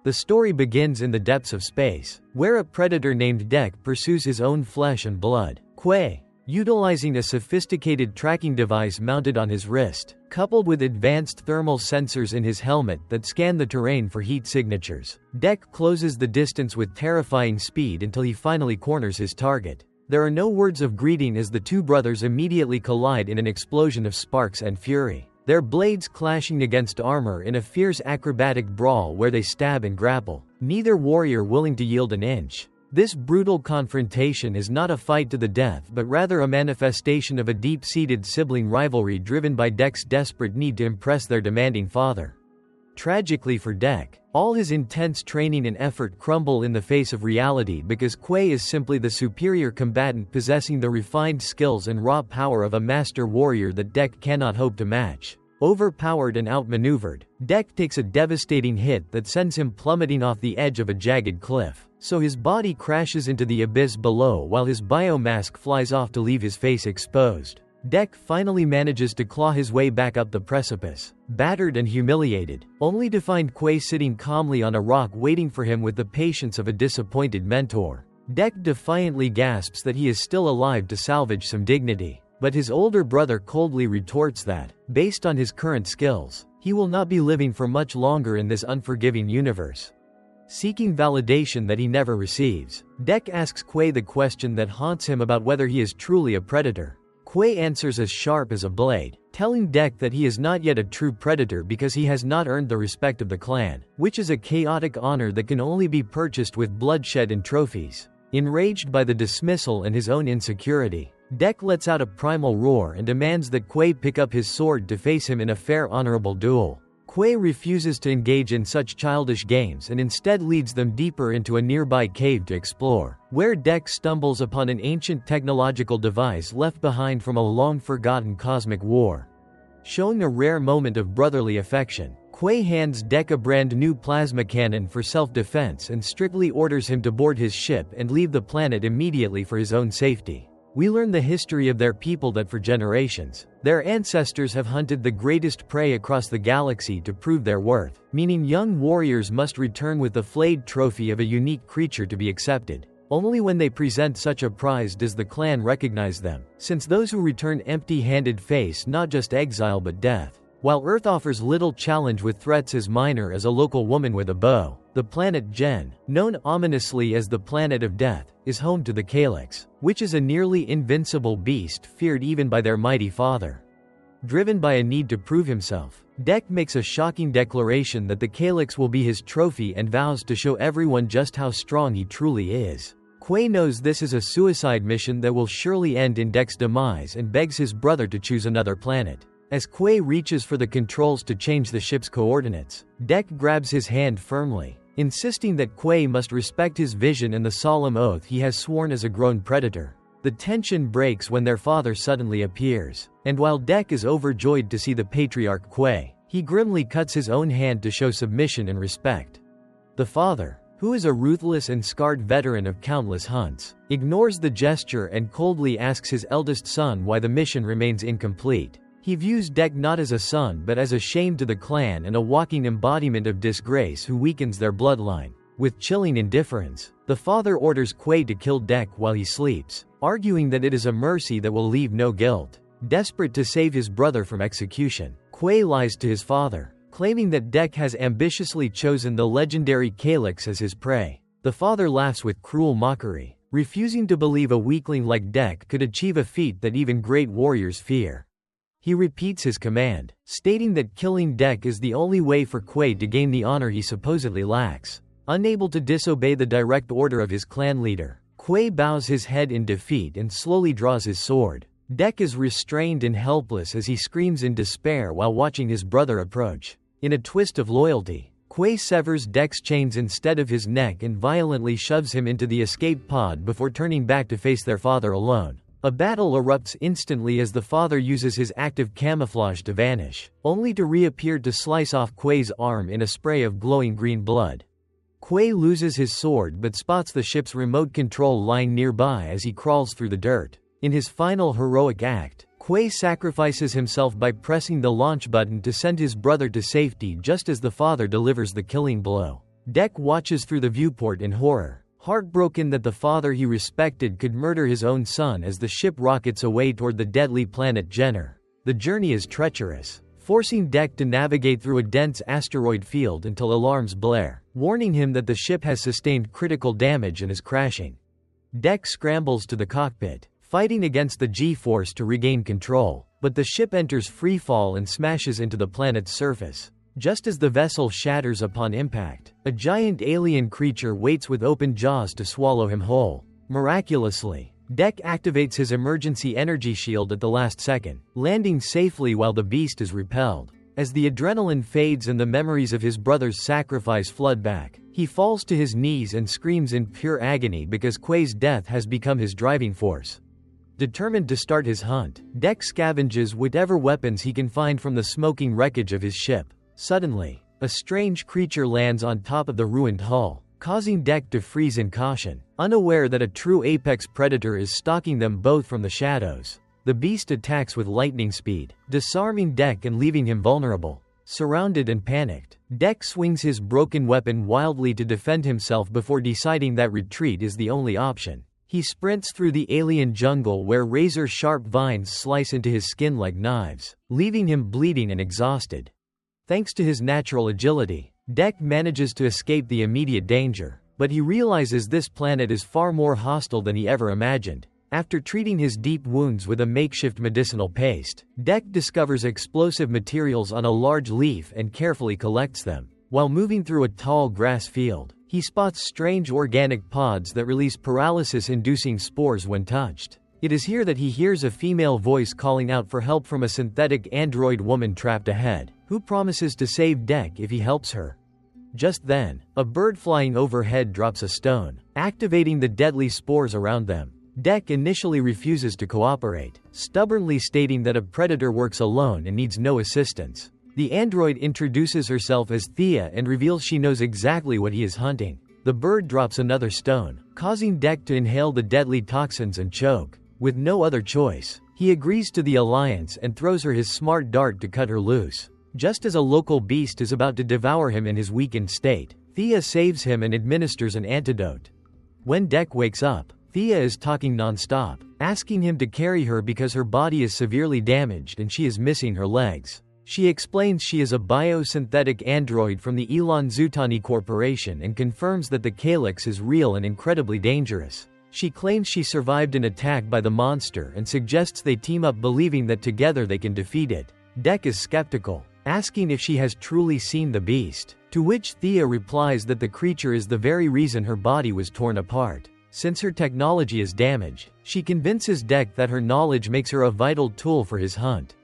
The story begins in the depths of space, where a predator named Dek pursues his own flesh and blood. Quay, utilizing a sophisticated tracking device mounted on his wrist, coupled with advanced thermal sensors in his helmet that scan the terrain for heat signatures. Dek closes the distance with terrifying speed until he finally corners his target. There are no words of greeting as the two brothers immediately collide in an explosion of sparks and fury, their blades clashing against armor in a fierce acrobatic brawl where they stab and grapple, neither warrior willing to yield an inch. This brutal confrontation is not a fight to the death but rather a manifestation of a deep-seated sibling rivalry driven by Dek's desperate need to impress their demanding father. Tragically for Dek, all his intense training and effort crumble in the face of reality because Quay is simply the superior combatant possessing the refined skills and raw power of a master warrior that Dek cannot hope to match. Overpowered and outmaneuvered, Dek takes a devastating hit that sends him plummeting off the edge of a jagged cliff, so his body crashes into the abyss below while his biomask flies off to leave his face exposed. Dek finally manages to claw his way back up the precipice, battered and humiliated, only to find Quay sitting calmly on a rock waiting for him with the patience of a disappointed mentor. Dek defiantly gasps that he is still alive to salvage some dignity, but his older brother coldly retorts that, based on his current skills, he will not be living for much longer in this unforgiving universe. Seeking validation that he never receives, Dek asks Quay the question that haunts him about whether he is truly a predator. Quay answers as sharp as a blade, telling Dek that he is not yet a true predator because he has not earned the respect of the clan, which is a chaotic honor that can only be purchased with bloodshed and trophies. Enraged by the dismissal and his own insecurity, Dek lets out a primal roar and demands that Quay pick up his sword to face him in a fair honorable duel. Quay refuses to engage in such childish games and instead leads them deeper into a nearby cave to explore, where Dek stumbles upon an ancient technological device left behind from a long-forgotten cosmic war. Showing a rare moment of brotherly affection, Quay hands Dek a brand new plasma cannon for self-defense and strictly orders him to board his ship and leave the planet immediately for his own safety. We learn the history of their people that for generations, their ancestors have hunted the greatest prey across the galaxy to prove their worth, meaning young warriors must return with the flayed trophy of a unique creature to be accepted. Only when they present such a prize does the clan recognize them, since those who return empty-handed face not just exile but death. While Earth offers little challenge with threats as minor as a local woman with a bow, the planet Gen, known ominously as the Planet of Death, is home to the Calyx, which is a nearly invincible beast feared even by their mighty father. Driven by a need to prove himself, Dek makes a shocking declaration that the Calyx will be his trophy and vows to show everyone just how strong he truly is. Quay knows this is a suicide mission that will surely end in Dek's demise and begs his brother to choose another planet. As Quay reaches for the controls to change the ship's coordinates, Dek grabs his hand firmly, insisting that Quay must respect his vision and the solemn oath he has sworn as a grown predator. The tension breaks when their father suddenly appears, and while Dek is overjoyed to see the patriarch Quay, he grimly cuts his own hand to show submission and respect. The father, who is a ruthless and scarred veteran of countless hunts, ignores the gesture and coldly asks his eldest son why the mission remains incomplete. He views Dek not as a son but as a shame to the clan and a walking embodiment of disgrace who weakens their bloodline. With chilling indifference, the father orders Quay to kill Dek while he sleeps, arguing that it is a mercy that will leave no guilt. Desperate to save his brother from execution, Quay lies to his father, claiming that Dek has ambitiously chosen the legendary Calyx as his prey. The father laughs with cruel mockery, refusing to believe a weakling like Dek could achieve a feat that even great warriors fear. He repeats his command, stating that killing Dek is the only way for Quay to gain the honor he supposedly lacks. Unable to disobey the direct order of his clan leader, Quay bows his head in defeat and slowly draws his sword. Dek is restrained and helpless as he screams in despair while watching his brother approach. In a twist of loyalty, Quay severs Dek's chains instead of his neck and violently shoves him into the escape pod before turning back to face their father alone. A battle erupts instantly as the father uses his active camouflage to vanish, only to reappear to slice off Quay's arm in a spray of glowing green blood. Quay loses his sword but spots the ship's remote control lying nearby as he crawls through the dirt. In his final heroic act, Quay sacrifices himself by pressing the launch button to send his brother to safety just as the father delivers the killing blow. Dek watches through the viewport in horror, heartbroken that the father he respected could murder his own son as the ship rockets away toward the deadly planet Jenner. The journey is treacherous, forcing Dek to navigate through a dense asteroid field until alarms blare, warning him that the ship has sustained critical damage and is crashing. Dek scrambles to the cockpit, fighting against the G-force to regain control, but the ship enters freefall and smashes into the planet's surface. Just as the vessel shatters upon impact, a giant alien creature waits with open jaws to swallow him whole. Miraculously, Dek activates his emergency energy shield at the last second, landing safely while the beast is repelled. As the adrenaline fades and the memories of his brother's sacrifice flood back, he falls to his knees and screams in pure agony because Quay's death has become his driving force. Determined to start his hunt, Dek scavenges whatever weapons he can find from the smoking wreckage of his ship. Suddenly, a strange creature lands on top of the ruined hull, causing Dek to freeze in caution, unaware that a true apex predator is stalking them both from the shadows. The beast attacks with lightning speed, disarming Dek and leaving him vulnerable. Surrounded and panicked, Dek swings his broken weapon wildly to defend himself before deciding that retreat is the only option. He sprints through the alien jungle where razor-sharp vines slice into his skin like knives, leaving him bleeding and exhausted. Thanks to his natural agility, Dek manages to escape the immediate danger, but he realizes this planet is far more hostile than he ever imagined. After treating his deep wounds with a makeshift medicinal paste, Dek discovers explosive materials on a large leaf and carefully collects them. While moving through a tall grass field, he spots strange organic pods that release paralysis-inducing spores when touched. It is here that he hears a female voice calling out for help from a synthetic android woman trapped ahead, who promises to save Dek if he helps her. Just then, a bird flying overhead drops a stone, activating the deadly spores around them. Dek initially refuses to cooperate, stubbornly stating that a predator works alone and needs no assistance. The android introduces herself as Thea and reveals she knows exactly what he is hunting. The bird drops another stone, causing Dek to inhale the deadly toxins and choke. With no other choice, he agrees to the alliance and throws her his smart dart to cut her loose. Just as a local beast is about to devour him in his weakened state, Thea saves him and administers an antidote. When Dek wakes up, Thea is talking non-stop, asking him to carry her because her body is severely damaged and she is missing her legs. She explains she is a biosynthetic android from the Elan-Zutani Corporation and confirms that the calyx is real and incredibly dangerous. She claims she survived an attack by the monster and suggests they team up, believing that together they can defeat it. Dek is skeptical, asking if she has truly seen the beast, to which Thea replies that the creature is the very reason her body was torn apart. Since her technology is damaged, she convinces Dek that her knowledge makes her a vital tool for his hunt.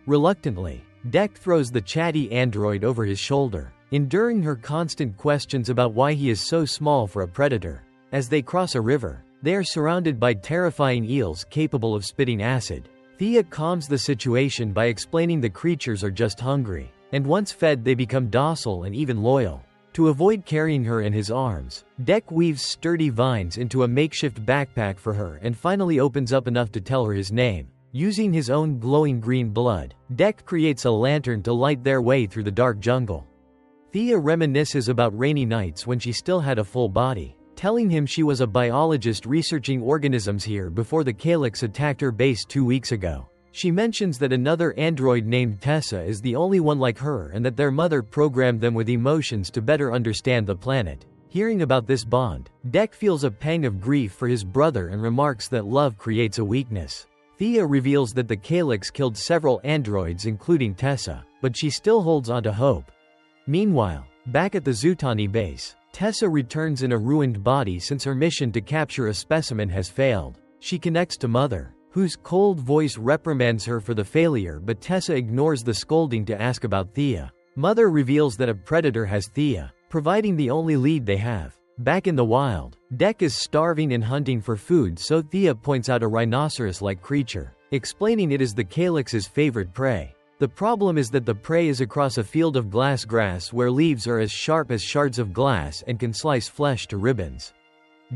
Reluctantly, Dek throws the chatty android over his shoulder, enduring her constant questions about why he is so small for a predator. As they cross a river, they are surrounded by terrifying eels capable of spitting acid. Thea calms the situation by explaining the creatures are just hungry, and once fed they become docile and even loyal. To avoid carrying her in his arms, Dek weaves sturdy vines into a makeshift backpack for her and finally opens up enough to tell her his name. Using his own glowing green blood, Dek creates a lantern to light their way through the dark jungle. Thea reminisces about rainy nights when she still had a full body, telling him she was a biologist researching organisms here before the calyx attacked her base 2 weeks ago. She mentions that another android named Tessa is the only one like her and that their mother programmed them with emotions to better understand the planet. Hearing about this bond, Dek feels a pang of grief for his brother and remarks that love creates a weakness. Thea reveals that the calyx killed several androids including Tessa, but she still holds on to hope. Meanwhile, back at the Zutani base, Tessa returns in a ruined body since her mission to capture a specimen has failed. She connects to Mother, whose cold voice reprimands her for the failure, but Tessa ignores the scolding to ask about Thea. Mother reveals that a predator has Thea, providing the only lead they have. Back in the wild, Dek is starving and hunting for food, so Thea points out a rhinoceros-like creature, explaining it is the calyx's favorite prey. The problem is that the prey is across a field of glass grass where leaves are as sharp as shards of glass and can slice flesh to ribbons.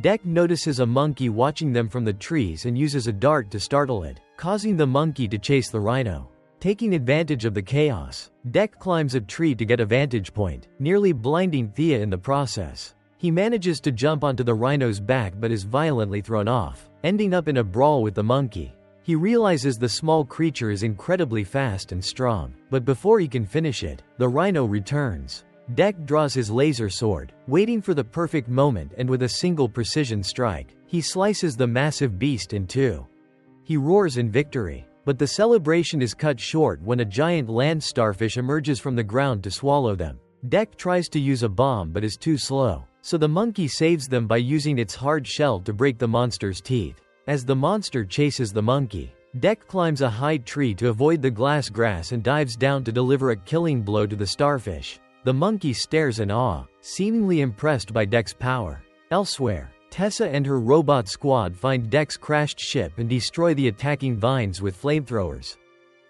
Dek notices a monkey watching them from the trees and uses a dart to startle it, causing the monkey to chase the rhino. Taking advantage of the chaos, Dek climbs a tree to get a vantage point, nearly blinding Thea in the process. He manages to jump onto the rhino's back but is violently thrown off, ending up in a brawl with the monkey. He realizes the small creature is incredibly fast and strong, but before he can finish it, the rhino returns. Dek draws his laser sword, waiting for the perfect moment, and with a single precision strike, he slices the massive beast in two. He roars in victory, but the celebration is cut short when a giant land starfish emerges from the ground to swallow them. Dek tries to use a bomb but is too slow, so the monkey saves them by using its hard shell to break the monster's teeth. As the monster chases the monkey, Dek climbs a high tree to avoid the glass grass and dives down to deliver a killing blow to the starfish. The monkey stares in awe, seemingly impressed by Dek's power. Elsewhere, Tessa and her robot squad find Dek's crashed ship and destroy the attacking vines with flamethrowers.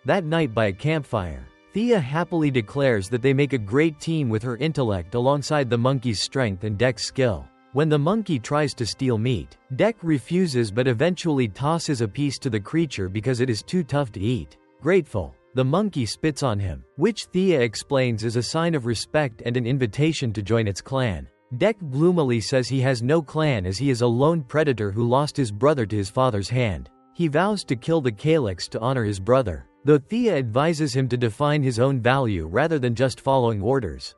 That night by a campfire, Thea happily declares that they make a great team with her intellect alongside the monkey's strength and Dek's skill. When the monkey tries to steal meat, Dek refuses but eventually tosses a piece to the creature because it is too tough to eat. Grateful, the monkey spits on him, which Thea explains is a sign of respect and an invitation to join its clan. Dek gloomily says he has no clan as he is a lone predator who lost his brother to his father's hand. He vows to kill the calyx to honor his brother, though Thea advises him to define his own value rather than just following orders.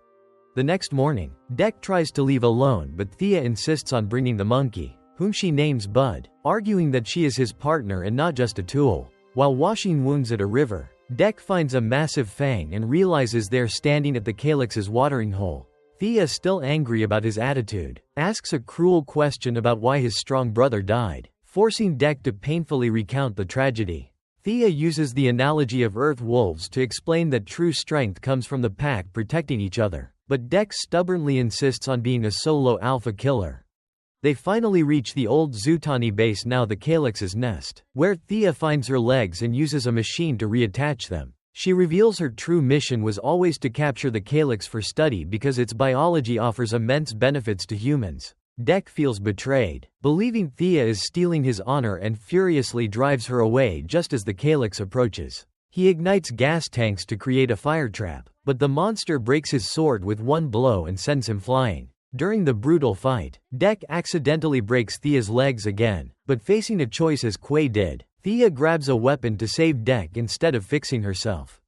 The next morning, Dek tries to leave alone but Thea insists on bringing the monkey, whom she names Bud, arguing that she is his partner and not just a tool. While washing wounds at a river, Dek finds a massive fang and realizes they are standing at the calyx's watering hole. Thea, still angry about his attitude, asks a cruel question about why his strong brother died, forcing Dek to painfully recount the tragedy. Thea uses the analogy of earth wolves to explain that true strength comes from the pack protecting each other, but Dek stubbornly insists on being a solo alpha killer. They finally reach the old Zutani base, now the calyx's nest, where Thea finds her legs and uses a machine to reattach them. She reveals her true mission was always to capture the calyx for study because its biology offers immense benefits to humans. Dek feels betrayed, believing Thea is stealing his honor, and furiously drives her away just as the calyx approaches. He ignites gas tanks to create a fire trap, but the monster breaks his sword with one blow and sends him flying. During the brutal fight, Dek accidentally breaks Thea's legs again, but facing a choice as Quay did, Thea grabs a weapon to save Dek instead of fixing herself.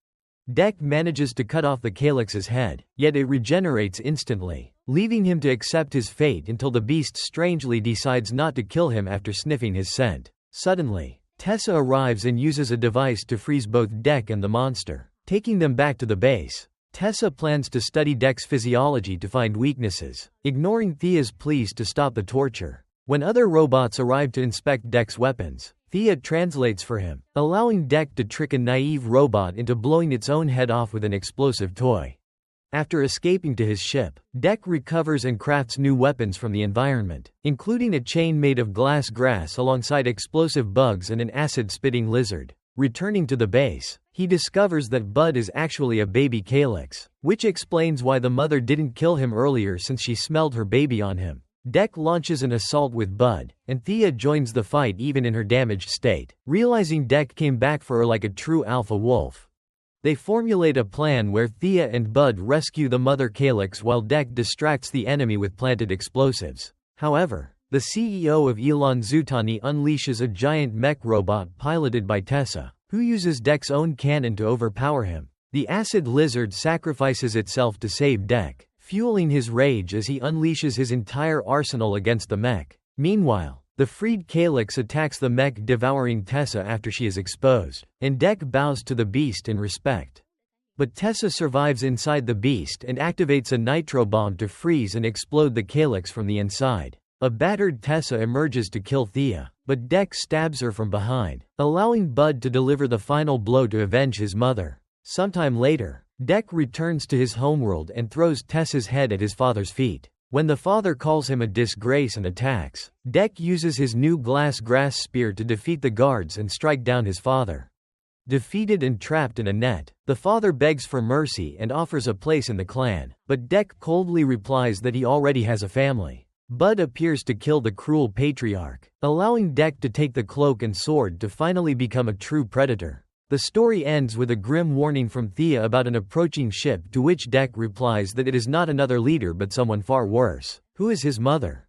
Dek manages to cut off the calyx's head, yet it regenerates instantly, leaving him to accept his fate until the beast strangely decides not to kill him after sniffing his scent. Suddenly, Tessa arrives and uses a device to freeze both Dek and the monster, taking them back to the base. Tessa plans to study Dek's physiology to find weaknesses, ignoring Thea's pleas to stop the torture. When other robots arrive to inspect Dek's weapons, Thea translates for him, allowing Dek to trick a naive robot into blowing its own head off with an explosive toy. After escaping to his ship, Dek recovers and crafts new weapons from the environment, including a chain made of glass grass alongside explosive bugs and an acid-spitting lizard. Returning to the base, he discovers that Bud is actually a baby calyx, which explains why the mother didn't kill him earlier since she smelled her baby on him. Dek launches an assault with Bud, and Thea joins the fight even in her damaged state, realizing Dek came back for her like a true alpha wolf. They formulate a plan where Thea and Bud rescue the mother calyx while Dek distracts the enemy with planted explosives. However, the CEO of Elon Zutani unleashes a giant mech robot piloted by Tessa, who uses Dek's own cannon to overpower him. The acid lizard sacrifices itself to save Dek, fueling his rage as he unleashes his entire arsenal against the mech. Meanwhile, the freed calyx attacks the mech, devouring Tessa after she is exposed, and Dek bows to the beast in respect. But Tessa survives inside the beast and activates a nitro bomb to freeze and explode the calyx from the inside. A battered Tessa emerges to kill Thea, but Dek stabs her from behind, allowing Bud to deliver the final blow to avenge his mother. Sometime later, Dek returns to his homeworld and throws Tessa's head at his father's feet. When the father calls him a disgrace and attacks, Dek uses his new glass grass spear to defeat the guards and strike down his father. Defeated and trapped in a net, the father begs for mercy and offers a place in the clan, but Dek coldly replies that he already has a family. Bud appears to kill the cruel patriarch, allowing Dek to take the cloak and sword to finally become a true predator. The story ends with a grim warning from Thea about an approaching ship, to which Dek replies that it is not another leader but someone far worse. Who is his mother?